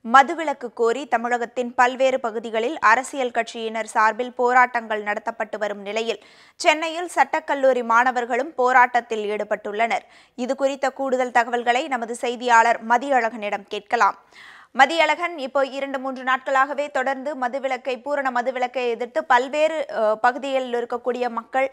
மதுவிலக்கு கோரி தமிழகத்தின் பல்வேறு பகுதிகளில் அரசியல் கட்சியினர் சார்பில் போராட்டங்கள் நடத்தப்பட்டு வரும் நிலையில் சென்னையில் சட்டக்கல்லூரி மாணவர்களும் போராட்டத்தில் ஈடுபட்டுள்ளனர். இதுகுறித்த கூடுதல் தகவல்களை நமது செய்தியாளர் மதியழகனிடம் கேட்கலாம். மதியழகன், இப்போ 2-3 நாட்களாகவே தொடர்ந்து பூரண மதுவிலக்கை எதிர்த்து பல்வேறு பகுதிகளில் இருக்கக்கூடிய மக்கள்,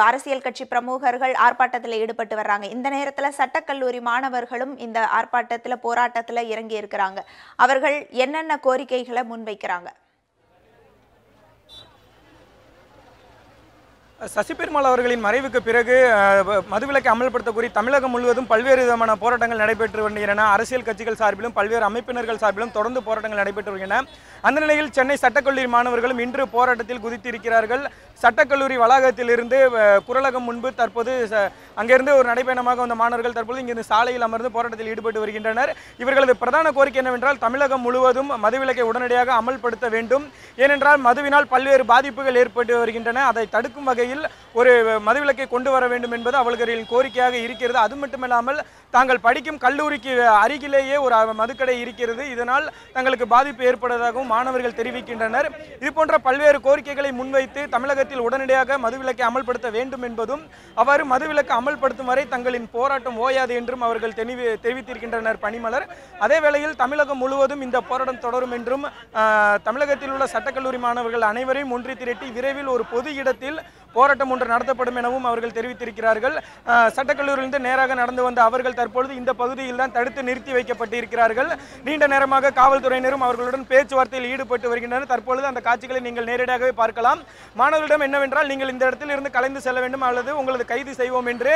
அரசியல் கட்சி பிரமுகர்கள் ஆர்ப்பாட்டத்தில் ஈடுபட்டு வர்றாங்க. இந்த நேரத்தில் சட்டக்கல்லூரி மாணவர்களும் இந்த ஆர்ப்பாட்டத்தில் போராட்டத்தில் இறங்கி இருக்கிறாங்க. அவர்கள் என்னென்ன கோரிக்கைகளை முன்வைக்கிறாங்க? சசி பெருமாள் அவர்களின் மறைவுக்கு பிறகு மதுவிலக்கை அமல்படுத்த கோரி தமிழகம் முழுவதும் பல்வேறு விதமான போராட்டங்கள் நடைபெற்று வருகின்றன. அரசியல் கட்சிகள் சார்பிலும் பல்வேறு அமைப்பினர்கள் சார்பிலும் தொடர்ந்து போராட்டங்கள் நடைபெற்று வருகின்றன. அந்த நிலையில் சென்னை சட்டக்கல்லூரி மாணவர்களும் இன்று போராட்டத்தில் குதித்திருக்கிறார்கள். சட்டக்கல்லூரி வளாகத்திலிருந்து குரலகம் முன்பு தற்போது அங்கிருந்து ஒரு நடைபயணமாக வந்த மாணவர்கள் தற்போது இங்கிருந்து சாலையில் அமர்ந்து போராட்டத்தில் ஈடுபட்டு வருகின்றனர். இவர்களது பிரதான கோரிக்கை என்னவென்றால் தமிழகம் முழுவதும் மதுவிலக்கை உடனடியாக அமல்படுத்த வேண்டும். ஏனென்றால் மதுவினால் பல்வேறு பாதிப்புகள் ஏற்பட்டு வருகின்றன. அதை தடுக்கும் வகையில் ஒரு மதுவிலக்கை கொண்டு வர வேண்டும் என்பது அவர்களின் கோரிக்கையாக இருக்கிறது. அது மட்டுமில்லாமல் தாங்கள் படிக்கும் கல்லூரிக்கு அருகிலேயே ஒரு மதுக்கடை இருக்கிறது. இதனால் தங்களுக்கு பாதிப்பு ஏற்படுவதாகவும் மாணவர்கள் தெரிவிக்கின்றனர். இதுபோன்ற பல்வேறு கோரிக்கைகளை முன்வைத்து தமிழகத்தில் உடனடியாக மதுவிலக்கை அமல்படுத்த வேண்டும் என்பதும், அவ்வாறு மதுவிலக்கு அமல்படுத்தும் வரை தங்களின் போராட்டம் ஓயாது என்றும் அவர்கள் தெரிவித்திருக்கின்றனர் பணிமலர். அதே வேளையில் தமிழகம் முழுவதும் இந்த போராட்டம் தொடரும் என்றும், தமிழகத்தில் உள்ள சட்டக்கல்லூரி மாணவர்கள் அனைவரையும் ஒன்றி திரட்டி விரைவில் ஒரு பொது இடத்தில் போராட்டம் ஒன்று நடத்தப்படும் எனவும் அவர்கள் தெரிவித்திருக்கிறார்கள். சட்டக்கல்லூரியிலிருந்து நேராக நடந்து வந்த அவர்கள் தற்பொழுது இந்த பகுதியில் தான் தடுத்து நிறுத்தி வைக்கப்பட்டிருக்கிறார்கள். நீண்ட நேரமாக காவல்துறையினரும் அவர்களுடன் பேச்சுவார்த்தையில் ஈடுபட்டு வருகின்றனர். தற்பொழுது அந்த காட்சிகளை நீங்கள் நேரடியாகவே பார்க்கலாம். மாணவர்களிடம் என்னவென்றால், நீங்கள் இந்த இடத்தில் இருந்து கலைந்து செல்ல வேண்டும் அல்லது உங்களது கைது செய்வோம் என்று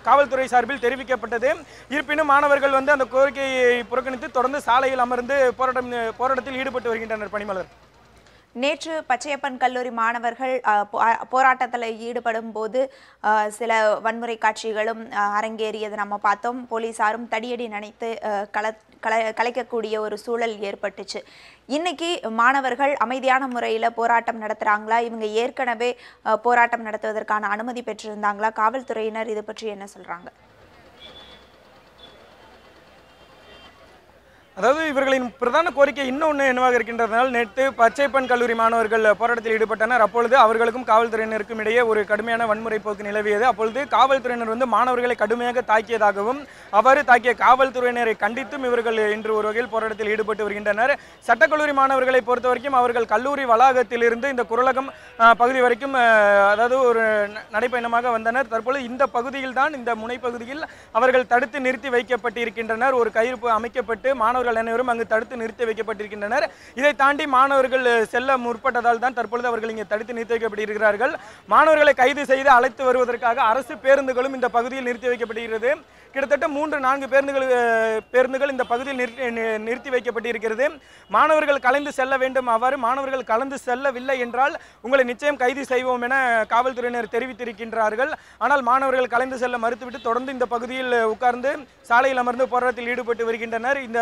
காவல்துறை சார்பில் தெரிவிக்கப்பட்டது. இருப்பினும் மாணவர்கள் அந்த கோரிக்கையை புறக்கணித்து தொடர்ந்து சாலையில் அமர்ந்து போராட்டத்தில் ஈடுபட்டு வருகின்றனர். பணிமலர், நேற்று பச்சையப்பன் கல்லூரி மாணவர்கள் போராட்டத்தில் ஈடுபடும் போது சில வன்முறை காட்சிகளும் அரங்கேறியது நம்ம பார்த்தோம். போலீசாரும் தடியடி நினைத்து கலைக்கக்கூடிய ஒரு சூழல் ஏற்பட்டுச்சு. இன்னைக்கு மாணவர்கள் அமைதியான முறையில் போராட்டம் நடத்துகிறாங்களா? இவங்க ஏற்கனவே போராட்டம் நடத்துவதற்கான அனுமதி பெற்றிருந்தாங்களா? காவல்துறையினர் இது பற்றி என்ன சொல்றாங்க? அதாவது இவர்களின் பிரதான கோரிக்கை இன்னொன்று என்னவாக இருக்கின்றதனால், நேற்று பச்சைப்பன் கல்லூரி மாணவர்கள் போராட்டத்தில் ஈடுபட்டனர். அப்பொழுது அவர்களுக்கும் காவல்துறையினருக்கும் இடையே ஒரு கடுமையான வன்முறை போக்கு நிலவியது. அப்பொழுது காவல்துறையினர் மாணவர்களை கடுமையாக தாக்கியதாகவும், அவ்வாறு தாக்கிய காவல்துறையினரை கண்டித்தும் இவர்கள் இன்று ஒரு வகையில் போராட்டத்தில் ஈடுபட்டு வருகின்றனர். சட்டக்கல்லூரி மாணவர்களை பொறுத்த வரைக்கும் அவர்கள் கல்லூரி வளாகத்திலிருந்து இந்த குரலகம் பகுதி வரைக்கும் அதாவது ஒரு நடைப்பயணமாக வந்தனர். தற்பொழுது இந்த பகுதியில் தான், இந்த முனைப்பகுதியில் அவர்கள் தடுத்து நிறுத்தி வைக்கப்பட்டிருக்கின்றனர். ஒரு கையிருப்பு அமைக்கப்பட்டு மாணவர்கள் அனைவரும் அங்கு தடுத்து நிறுத்தி வைக்கப்பட்டிருக்கின்றனர். இதை தாண்டி மாணவர்கள் செல்ல முற்பட்டதால் தான் தற்பொழுது அவர்கள் இங்கே தடுத்து நிறுத்தி வைக்கப்பட்டிருக்கிறார்கள். மாணவர்களை கைது செய்து அழைத்து வருவதற்காக அரசு பேருந்துகளும் இந்த பகுதியில் நிறுத்தி வைக்கப்படுகிறது. கிட்டத்தட்ட 3-4 பேருந்துகள் இந்த பகுதியில் நிறுத்தி வைக்கப்பட்டிருக்கிறது. மாணவர்கள் கலந்து செல்ல வேண்டும். அவ்வாறு மாணவர்கள் கலந்து செல்லவில்லை என்றால் உங்களை நிச்சயம் கைது செய்வோம் என காவல்துறையினர் தெரிவித்திருக்கின்றார்கள். ஆனால் மாணவர்கள் கலந்து செல்ல மறுத்துவிட்டு தொடர்ந்து இந்த பகுதியில் உட்கார்ந்து சாலையில் அமர்ந்து போராட்டத்தில் ஈடுபட்டு வருகின்றனர். இந்த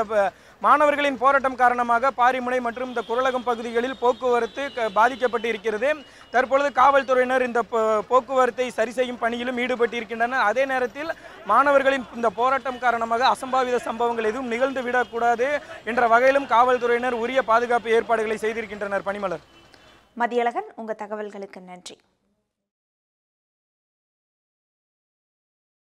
மாணவர்களின் போராட்டம் காரணமாக பாரிமுனை மற்றும் இந்த குரலகம் பகுதிகளில் போக்குவரத்து பாதிக்கப்பட்டு இருக்கிறது. தற்பொழுது காவல்துறையினர் இந்த போக்குவரத்தை சரி செய்யும் பணியிலும் ஈடுபட்டிருக்கின்றனர். அதே நேரத்தில் மாணவர்களின் இந்த போராட்டம் காரணமாக அசம்பாவித சம்பவங்கள் எதுவும் நிகழ்ந்து விடக்கூடாது என்ற வகையிலும் காவல்துறையினர் உரிய பாதுகாப்பு ஏற்பாடுகளை செய்திருக்கின்றனர். பணிமலர், மதியழகன், உங்க தகவல்களுக்கு நன்றி.